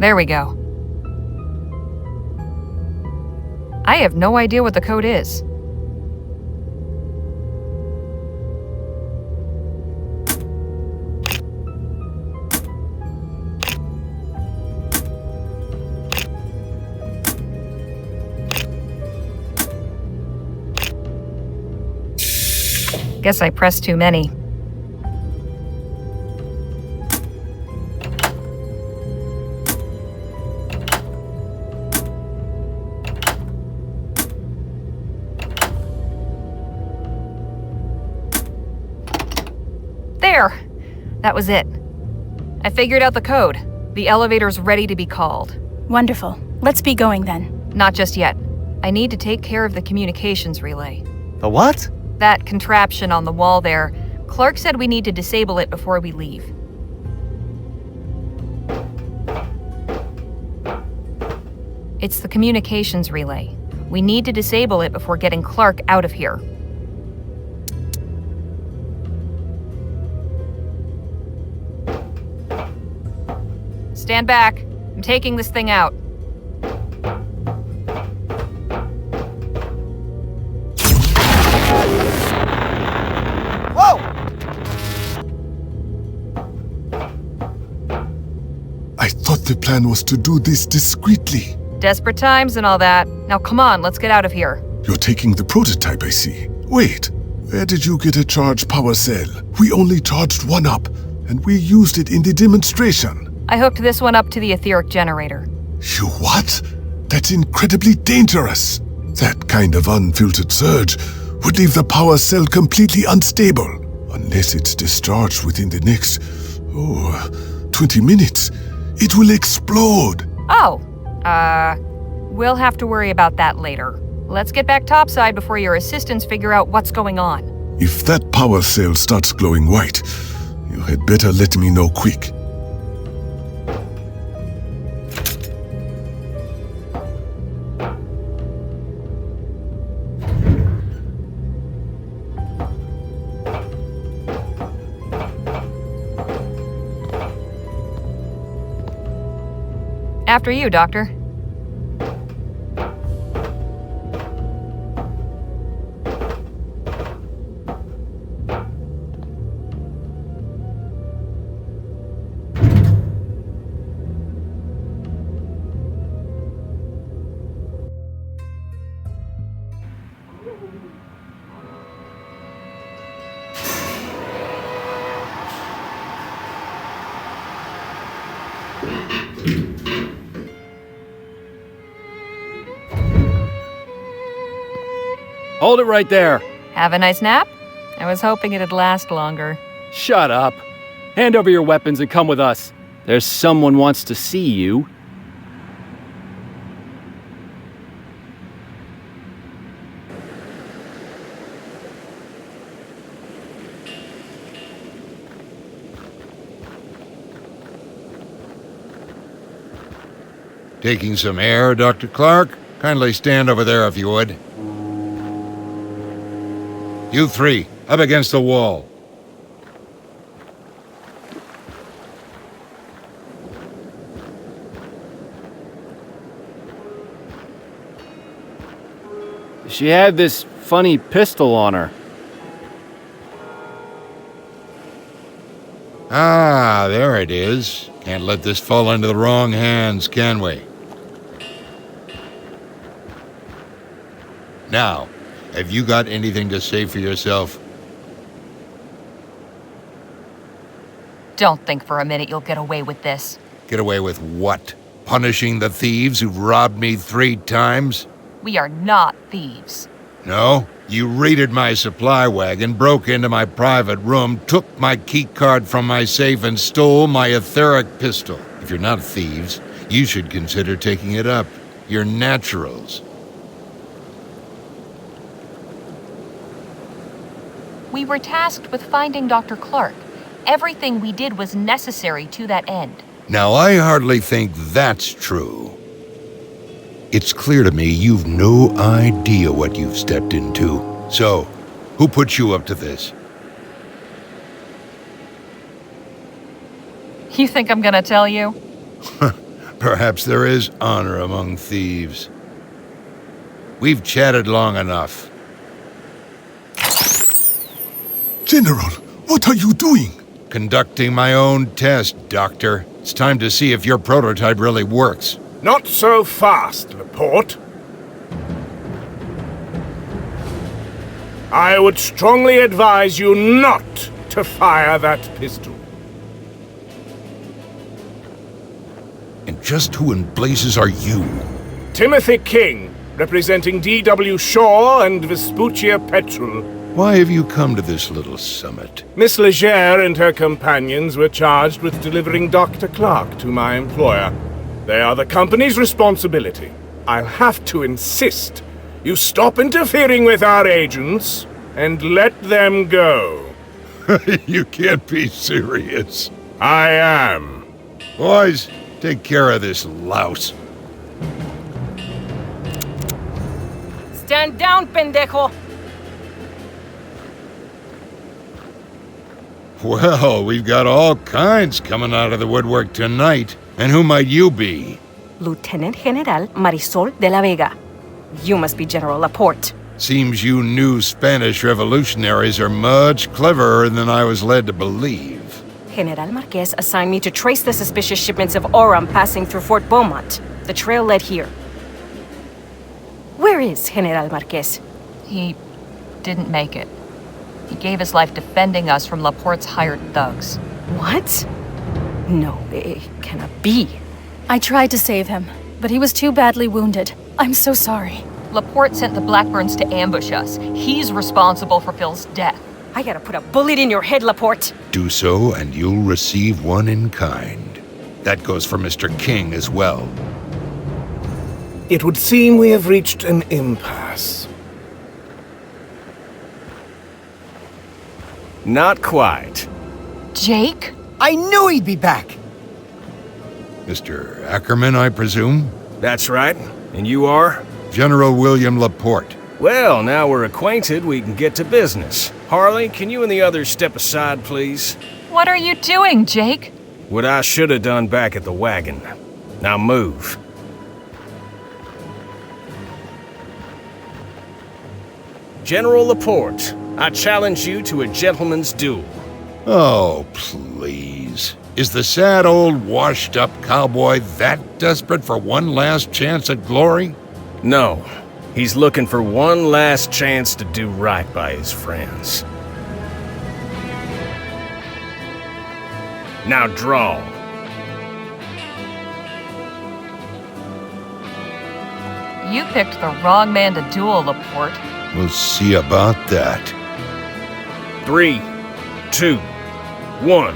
There we go. I have no idea what the code is. Guess I pressed too many. There! That was it. I figured out the code. The elevator's ready to be called. Wonderful. Let's be going then. Not just yet. I need to take care of the communications relay. The what? That contraption on the wall there. Clark said we need to disable it before we leave. It's the communications relay. We need to disable it before getting Clark out of here. Stand back. I'm taking this thing out. Whoa! I thought the plan was to do this discreetly. Desperate times and all that. Now come on, let's get out of here. You're taking the prototype, I see. Wait, where did you get a charged power cell? We only charged one up, and we used it in the demonstration. I hooked this one up to the etheric generator. You what? That's incredibly dangerous. That kind of unfiltered surge would leave the power cell completely unstable. Unless it's discharged within the next, 20 minutes. It will explode. Oh, we'll have to worry about that later. Let's get back topside before your assistants figure out what's going on. If that power cell starts glowing white, you had better let me know quick. After you, Doctor. Hold it right there. Have a nice nap? I was hoping it'd last longer. Shut up. Hand over your weapons and come with us. There's someone wants to see you. Taking some air, Dr. Clark? Kindly stand over there if you would. You three, up against the wall. She had this funny pistol on her. Ah, there it is. Can't let this fall into the wrong hands, can we? Now, have you got anything to say for yourself? Don't think for a minute you'll get away with this. Get away with what? Punishing the thieves who've robbed me 3 times? We are not thieves. No, you raided my supply wagon, broke into my private room, took my key card from my safe, and stole my etheric pistol. If you're not thieves, you should consider taking it up. You're naturals. We were tasked with finding Dr. Clark. Everything we did was necessary to that end. Now, I hardly think that's true. It's clear to me you've no idea what you've stepped into. So, who put you up to this? You think I'm gonna tell you? Perhaps there is honor among thieves. We've chatted long enough. General, what are you doing? Conducting my own test, Doctor. It's time to see if your prototype really works. Not so fast, Laporte. I would strongly advise you not to fire that pistol. And just who in blazes are you? Timothy King, representing D.W. Shaw and Vespuccia Petrel. Why have you come to this little summit? Miss Legere and her companions were charged with delivering Dr. Clark to my employer. They are the company's responsibility. I'll have to insist you stop interfering with our agents and let them go. You can't be serious. I am. Boys, take care of this louse. Stand down, pendejo! Well, we've got all kinds coming out of the woodwork tonight. And who might you be? Lieutenant General Marisol de la Vega. You must be General Laporte. Seems you new Spanish revolutionaries are much cleverer than I was led to believe. General Marquez assigned me to trace the suspicious shipments of Aurum passing through Fort Beaumont. The trail led here. Where is General Marquez? He didn't make it. He gave his life defending us from Laporte's hired thugs. What? No, it cannot be. I tried to save him, but he was too badly wounded. I'm so sorry. Laporte sent the Blackburns to ambush us. He's responsible for Phil's death. I gotta put a bullet in your head, Laporte. Do so, and you'll receive one in kind. That goes for Mr. King as well. It would seem we have reached an impasse. Not quite. Jake? I knew he'd be back! Mr. Ackerman, I presume? That's right. And you are? General William Laporte. Well, now we're acquainted, we can get to business. Harley, can you and the others step aside, please? What are you doing, Jake? What I should have done back at the wagon. Now move. General Laporte, I challenge you to a gentleman's duel. Oh, please. Is the sad old washed-up cowboy that desperate for one last chance at glory? No. He's looking for one last chance to do right by his friends. Now draw. You picked the wrong man to duel, Laporte. We'll see about that. 3, 2, 1.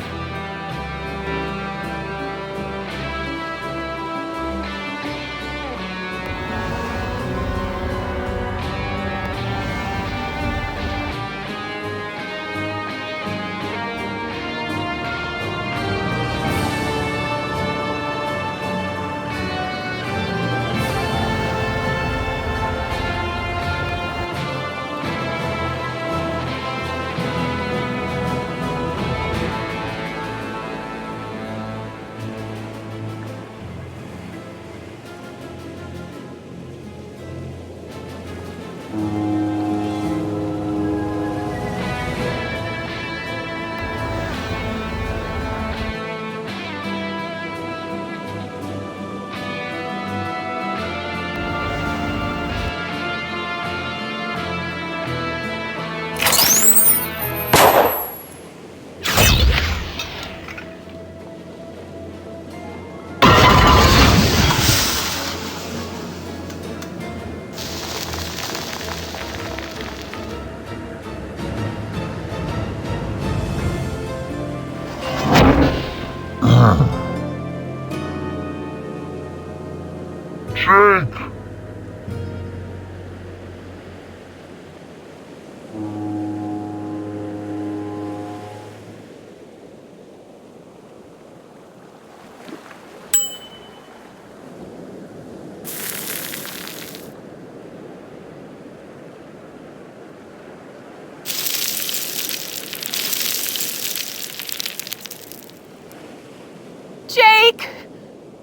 Jake!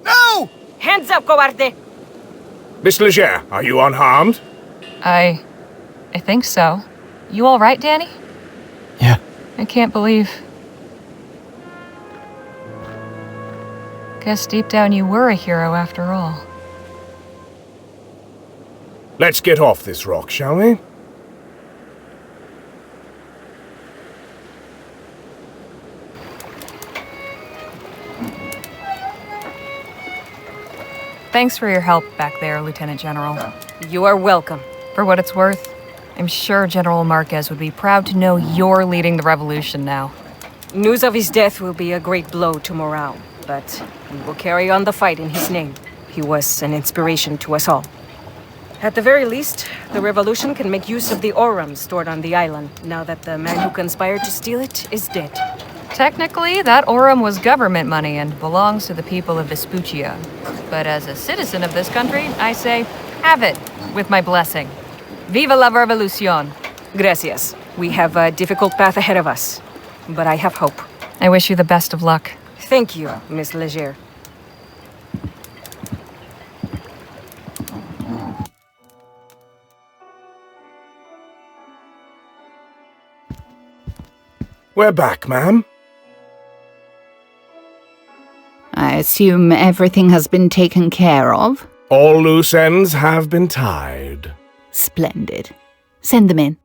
No! yourself, cobarde! Miss Leger, are you unharmed? I think so. You all right, Danny? Yeah. I can't believe. Guess deep down you were a hero after all. Let's get off this rock, shall we? Thanks for your help back there, Lieutenant General. You are welcome. For what it's worth, I'm sure General Marquez would be proud to know you're leading the revolution now. News of his death will be a great blow to morale, but we will carry on the fight in his name. He was an inspiration to us all. At the very least, the revolution can make use of the Aurum stored on the island, now that the man who conspired to steal it is dead. Technically, that Aurum was government money and belongs to the people of Vespuccia. But as a citizen of this country, I say, have it, with my blessing. Viva la revolucion! Gracias. We have a difficult path ahead of us, but I have hope. I wish you the best of luck. Thank you, Miss Leger. We're back, ma'am. I assume everything has been taken care of? All loose ends have been tied. Splendid. Send them in.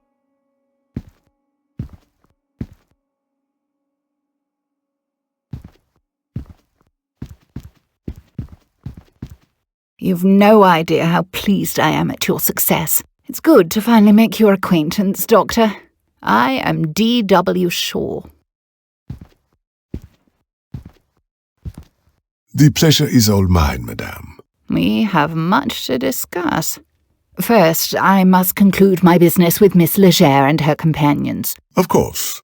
You've no idea how pleased I am at your success. It's good to finally make your acquaintance, Doctor. I am D.W. Shaw. The pleasure is all mine, madame. We have much to discuss. First, I must conclude my business with Miss Leger and her companions. Of course.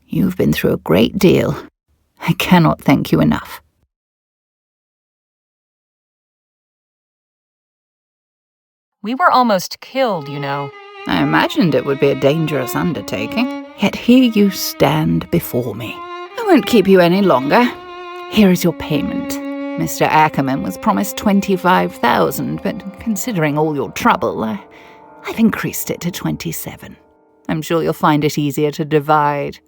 You've been through a great deal. I cannot thank you enough. We were almost killed, you know. I imagined it would be a dangerous undertaking, yet here you stand before me. I won't keep you any longer. Here is your payment. Mr. Ackerman was promised 25,000, but considering all your trouble, I've increased it to 27. I'm sure you'll find it easier to divide.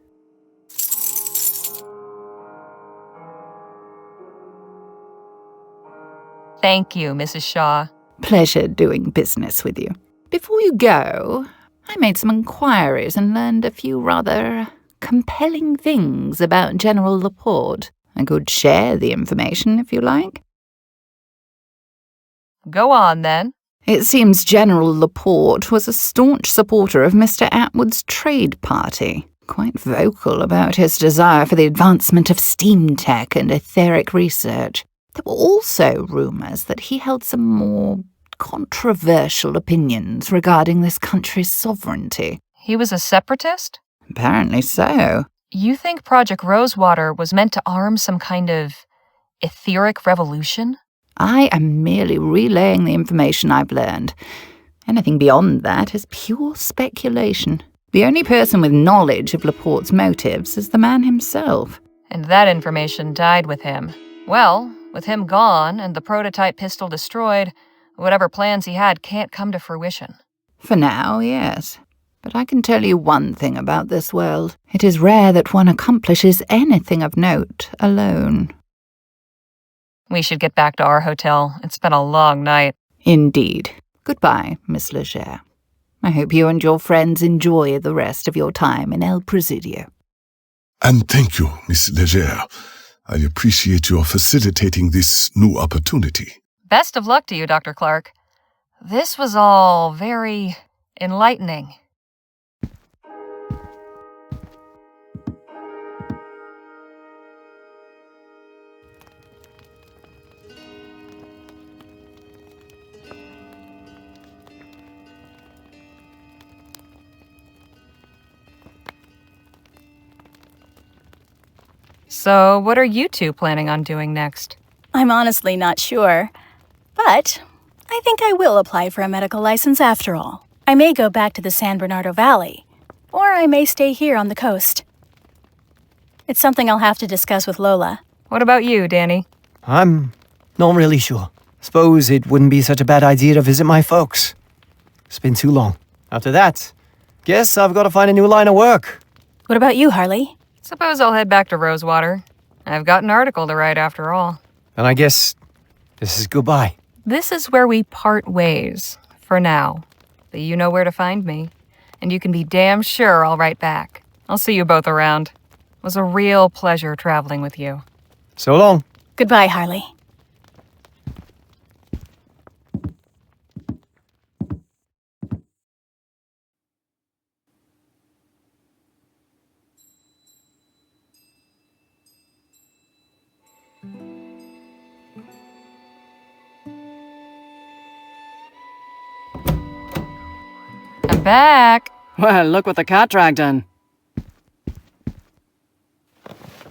Thank you, Mrs. Shaw. Pleasure doing business with you. Before you go, I made some inquiries and learned a few rather compelling things about General Laporte. I could share the information if you like. Go on, then. It seems General Laporte was a staunch supporter of Mr. Atwood's trade party, quite vocal about his desire for the advancement of steam tech and etheric research. There were also rumours that he held some more controversial opinions regarding this country's sovereignty. He was a separatist? Apparently so. You think Project Rosewater was meant to arm some kind of etheric revolution? I am merely relaying the information I've learned. Anything beyond that is pure speculation. The only person with knowledge of Laporte's motives is the man himself. And that information died with him. Well, with him gone and the prototype pistol destroyed, whatever plans he had can't come to fruition. For now, yes. But I can tell you one thing about this world. It is rare that one accomplishes anything of note alone. We should get back to our hotel. It's been a long night. Indeed. Goodbye, Miss Leger. I hope you and your friends enjoy the rest of your time in El Presidio. And thank you, Miss Leger. I appreciate your facilitating this new opportunity. Best of luck to you, Dr. Clark. This was all very enlightening. So, what are you two planning on doing next? I'm honestly not sure. But I think I will apply for a medical license after all. I may go back to the San Bernardo Valley, or I may stay here on the coast. It's something I'll have to discuss with Lola. What about you, Danny? I'm not really sure. Suppose it wouldn't be such a bad idea to visit my folks. It's been too long. After that, guess I've got to find a new line of work. What about you, Harley? Suppose I'll head back to Rosewater. I've got an article to write after all. And I guess this is goodbye. This is where we part ways, for now. But you know where to find me. And you can be damn sure I'll write back. I'll see you both around. It was a real pleasure traveling with you. So long. Goodbye, Harley. I'm back. Well, look what the cat dragged in.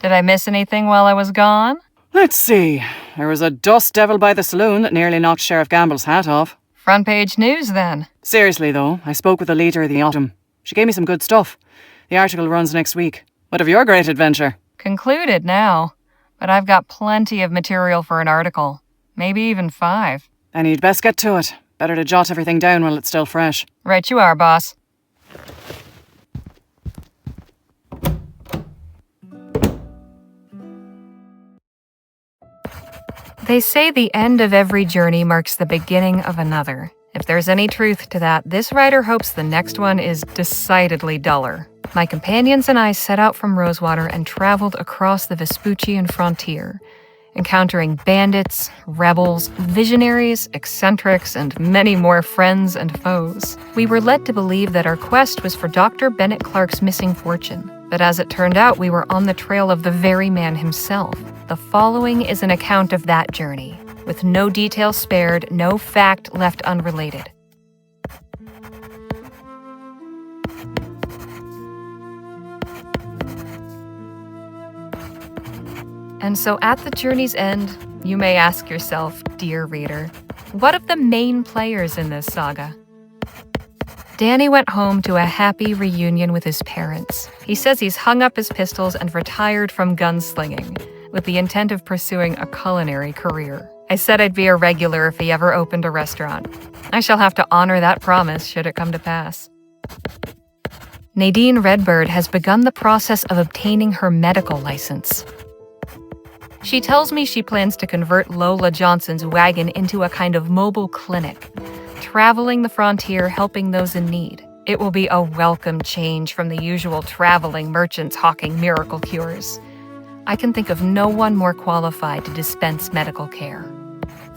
Did I miss anything while I was gone? Let's see. There was a dust devil by the saloon that nearly knocked Sheriff Gamble's hat off. Front page news, then. Seriously, though, I spoke with the leader of the Autumn. She gave me some good stuff. The article runs next week. What of your great adventure? Concluded now. But I've got plenty of material for an article. Maybe even 5. Then you'd best get to it. Better to jot everything down while it's still fresh. Right you are, boss. They say the end of every journey marks the beginning of another. If there's any truth to that, this writer hopes the next one is decidedly duller. My companions and I set out from Rosewater and traveled across the Vespuccian frontier, encountering bandits, rebels, visionaries, eccentrics, and many more friends and foes. We were led to believe that our quest was for Dr. Bennett Clark's missing fortune, but as it turned out, we were on the trail of the very man himself. The following is an account of that journey, with no detail spared, no fact left unrelated. And so at the journey's end, you may ask yourself, dear reader, what of the main players in this saga? Danny went home to a happy reunion with his parents. He says he's hung up his pistols and retired from gunslinging, with the intent of pursuing a culinary career. I said I'd be a regular if he ever opened a restaurant. I shall have to honor that promise should it come to pass. Nadine Redbird has begun the process of obtaining her medical license. She tells me she plans to convert Lola Johnson's wagon into a kind of mobile clinic, traveling the frontier helping those in need. It will be a welcome change from the usual traveling merchants hawking miracle cures. I can think of no one more qualified to dispense medical care.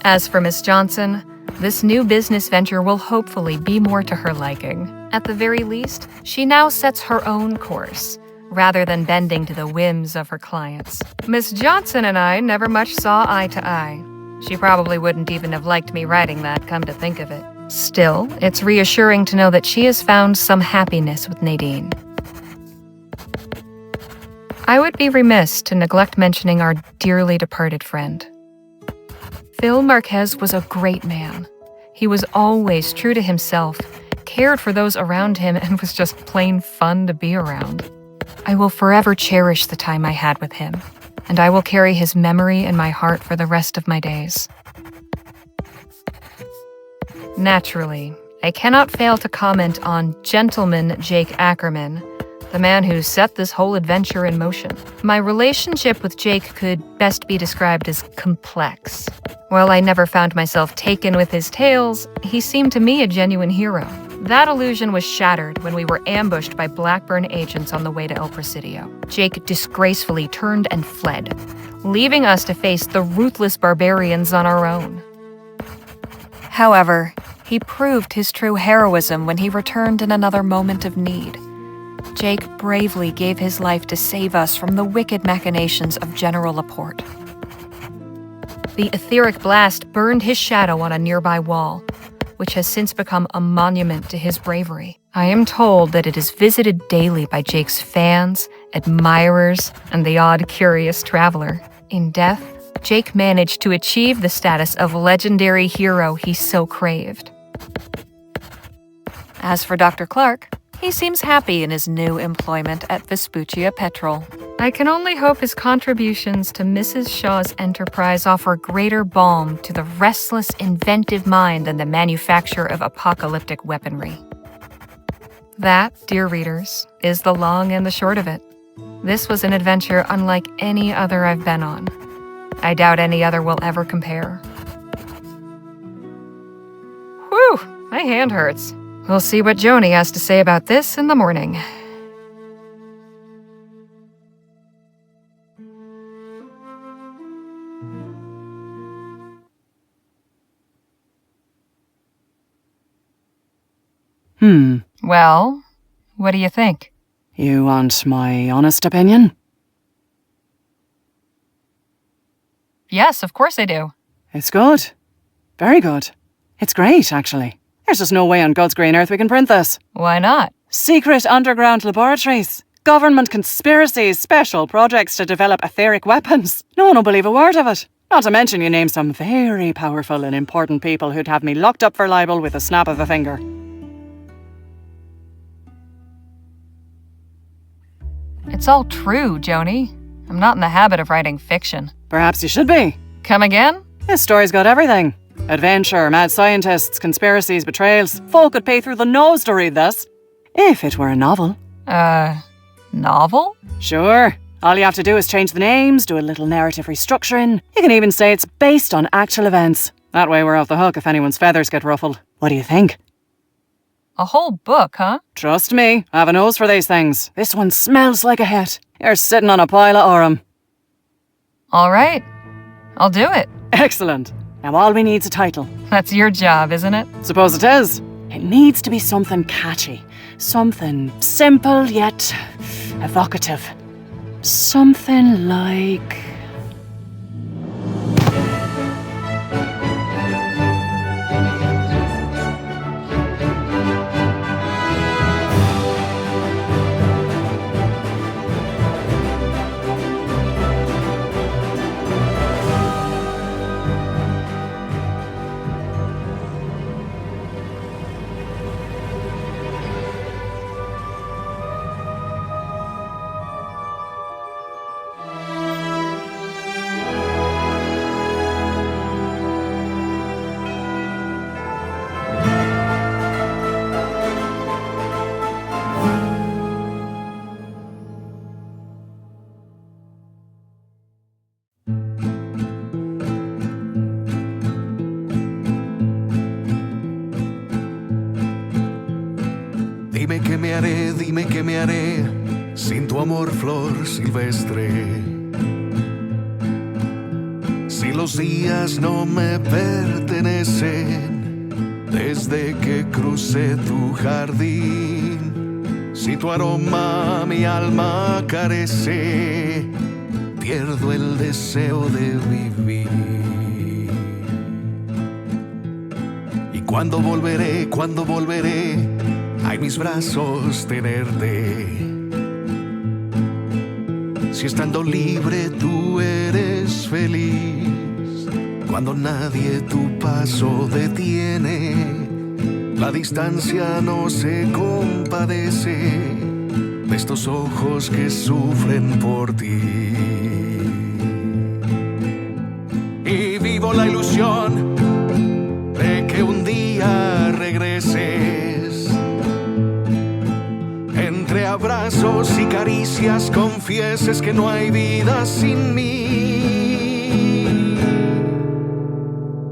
As for Miss Johnson, this new business venture will hopefully be more to her liking. At the very least, she now sets her own course, rather than bending to the whims of her clients. Miss Johnson and I never much saw eye to eye. She probably wouldn't even have liked me writing that, come to think of it. Still, it's reassuring to know that she has found some happiness with Nadine. I would be remiss to neglect mentioning our dearly departed friend. Phil Marquez was a great man. He was always true to himself, cared for those around him, and was just plain fun to be around. I will forever cherish the time I had with him, and I will carry his memory in my heart for the rest of my days. Naturally, I cannot fail to comment on Gentleman Jake Ackerman, the man who set this whole adventure in motion. My relationship with Jake could best be described as complex. While I never found myself taken with his tales, he seemed to me a genuine hero. That illusion was shattered when we were ambushed by Blackburn agents on the way to El Presidio. Jake disgracefully turned and fled, leaving us to face the ruthless barbarians on our own. However, he proved his true heroism when he returned in another moment of need. Jake bravely gave his life to save us from the wicked machinations of General Laporte. The etheric blast burned his shadow on a nearby wall, which has since become a monument to his bravery. I am told that it is visited daily by Jake's fans, admirers, and the odd curious traveler. In death, Jake managed to achieve the status of legendary hero he so craved. As for Dr. Clark, he seems happy in his new employment at Vespuccia Petrol. I can only hope his contributions to Mrs. Shaw's enterprise offer greater balm to the restless, inventive mind than the manufacture of apocalyptic weaponry. That, dear readers, is the long and the short of it. This was an adventure unlike any other I've been on. I doubt any other will ever compare. Whew, my hand hurts. We'll see what Joni has to say about this in the morning. Well, what do you think? You want my honest opinion? Yes, of course I do. It's good. Very good. It's great, actually. There's just no way on God's green earth we can print this. Why not? Secret underground laboratories, government conspiracies, special projects to develop etheric weapons. No one will believe a word of it. Not to mention you name some very powerful and important people who'd have me locked up for libel with a snap of a finger. It's all true, Joni. I'm not in the habit of writing fiction. Perhaps you should be. Come again? This story's got everything. Adventure, mad scientists, conspiracies, betrayals. Folk could pay through the nose to read this. If it were a novel. Novel? Sure. All you have to do is change the names, do a little narrative restructuring. You can even say it's based on actual events. That way we're off the hook if anyone's feathers get ruffled. What do you think? A whole book, huh? Trust me, I have a nose for these things. This one smells like a hit. You're sitting on a pile of aurum. All right. I'll do it. Excellent. Now all we need's a title. That's your job, isn't it? Suppose it is. It needs to be something catchy. Something simple yet evocative. Something like... Dime qué me haré sin tu amor, flor silvestre. Si los días no me pertenecen desde que crucé tu jardín, si tu aroma mi alma carece, pierdo el deseo de vivir. Y cuando volveré, a mis brazos tenerte. Si estando libre tú eres feliz, cuando nadie tu paso detiene, la distancia no se compadece de estos ojos que sufren por ti. Y vivo la ilusión de que un día regreses. Entre abrazos y caricias confieses que no hay vida sin mí.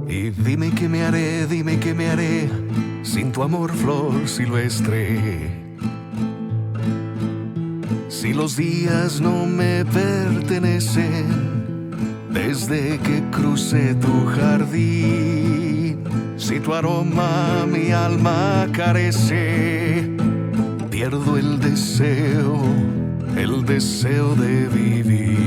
Y dime qué me haré sin tu amor, flor silvestre. Si los días no me pertenecen desde que crucé tu jardín, si tu aroma mi alma carece, pierdo el deseo de vivir.